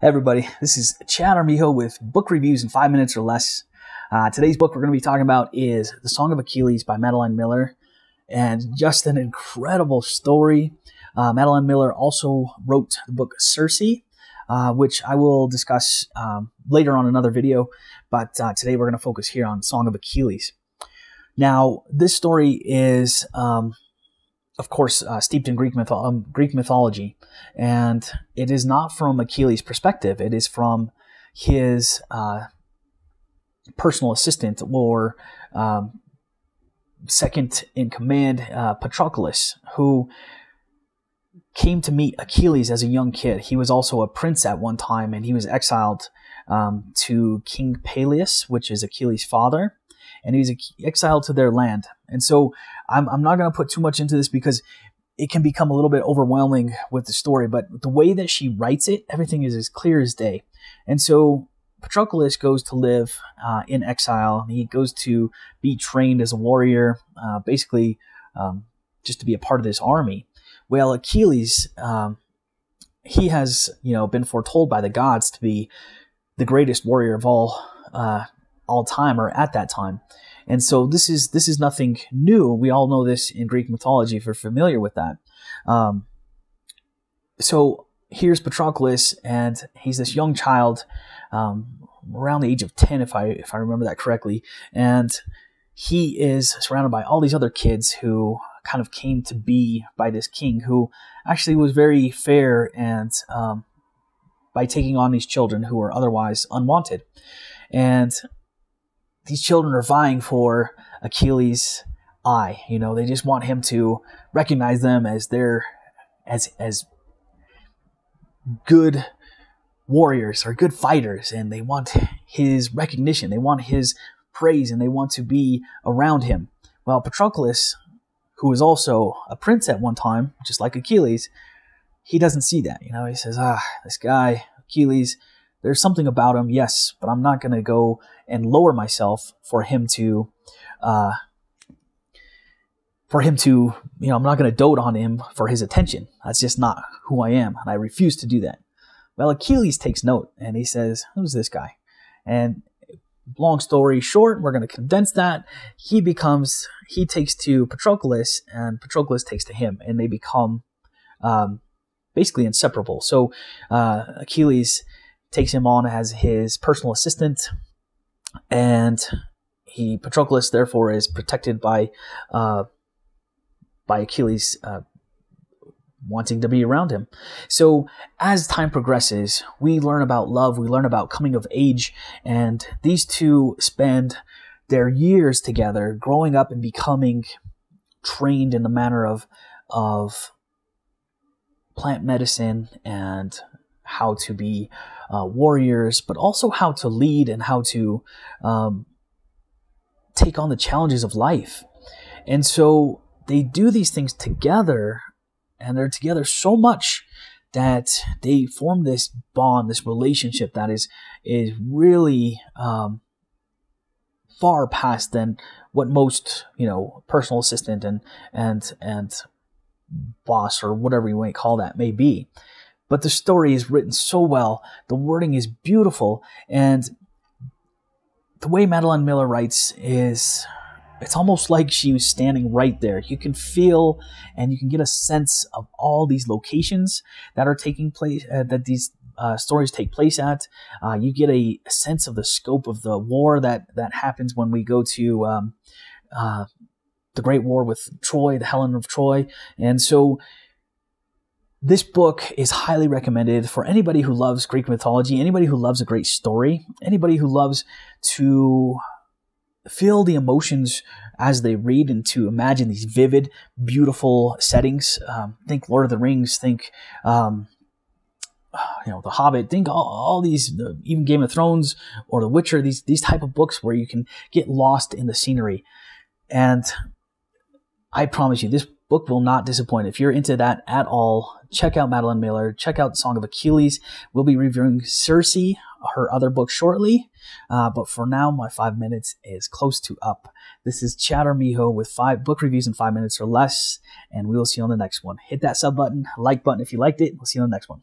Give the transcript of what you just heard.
Hey everybody, this is Chad Armijo with book reviews in 5 minutes or less. Today's book we're going to be talking about is The Song of Achilles by Madeline Miller, and just an incredible story. Madeline Miller also wrote the book Circe, which I will discuss later on in another video, but today we're going to focus here on Song of Achilles. Now, this story is of course, steeped in Greek mythology, and it is not from Achilles' perspective. It is from his personal assistant, or second in command, Patroclus, who came to meet Achilles as a young kid. He was also a prince at one time, and he was exiled to King Peleus, which is Achilles' father, and he was exiled to their land. And so I'm not going to put too much into this because it can become a little bit overwhelming with the story, but the way that she writes it, everything is as clear as day. And so Patroclus goes to live in exile. He goes to be trained as a warrior, basically just to be a part of this army. Well, Achilles, he has been foretold by the gods to be the greatest warrior of all time, or at that time. And so this is nothing new. We all know this in Greek mythology if you're familiar with that. So here's Patroclus, and he's this young child, around the age of 10, if I remember that correctly. And he is surrounded by all these other kids who kind of came to be by this king, who actually was very fair, and by taking on these children who were otherwise unwanted. And these children are vying for Achilles' eye. They just want him to recognize them as as good warriors or good fighters, and they want his recognition. They want his praise, and they want to be around him. Well, Patroclus, who was also a prince at one time, just like Achilles, he doesn't see that. He says, this guy, Achilles, there's something about him, yes, but I'm not going to go and lower myself for him to, I'm not going to dote on him for his attention. That's just not who I am, and I refuse to do that. Well, Achilles takes note, and he says, who's this guy? And long story short, we're going to condense that. He takes to Patroclus, and Patroclus takes to him, and they become basically inseparable. So Achilles takes him on as his personal assistant, and Patroclus therefore is protected by Achilles wanting to be around him. So as time progresses, we learn about love, we learn about coming of age, and these two spend their years together, growing up and becoming trained in the manner of plant medicine and how to be warriors, but also how to lead and how to take on the challenges of life. And so they do these things together, and they're together so much that they form this bond, this relationship that is really far past than what most personal assistant and boss, or whatever you might call that, may be. But the story is written so well, the wording is beautiful, and the way Madeline Miller writes it's almost like she was standing right there. You can feel and you can get a sense of all these locations that are taking place, that these stories take place at. You get a sense of the scope of the war that happens when we go to the Great War with Troy, the Helen of Troy. And so this book is highly recommended for anybody who loves Greek mythology, anybody who loves a great story, anybody who loves to feel the emotions as they read and to imagine these vivid, beautiful settings. Think Lord of the Rings, think The Hobbit, think all these, even Game of Thrones or The Witcher, these type of books where you can get lost in the scenery. And I promise you, this book will not disappoint. If you're into that at all, check out Madeline Miller. Check out Song of Achilles. We'll be reviewing Circe, her other book, shortly. But for now, my 5 minutes is close to up. This is Chad Armijo with 5 book reviews in 5 minutes or less, and we will see you on the next one. Hit that sub button, like button if you liked it. We'll see you on the next one.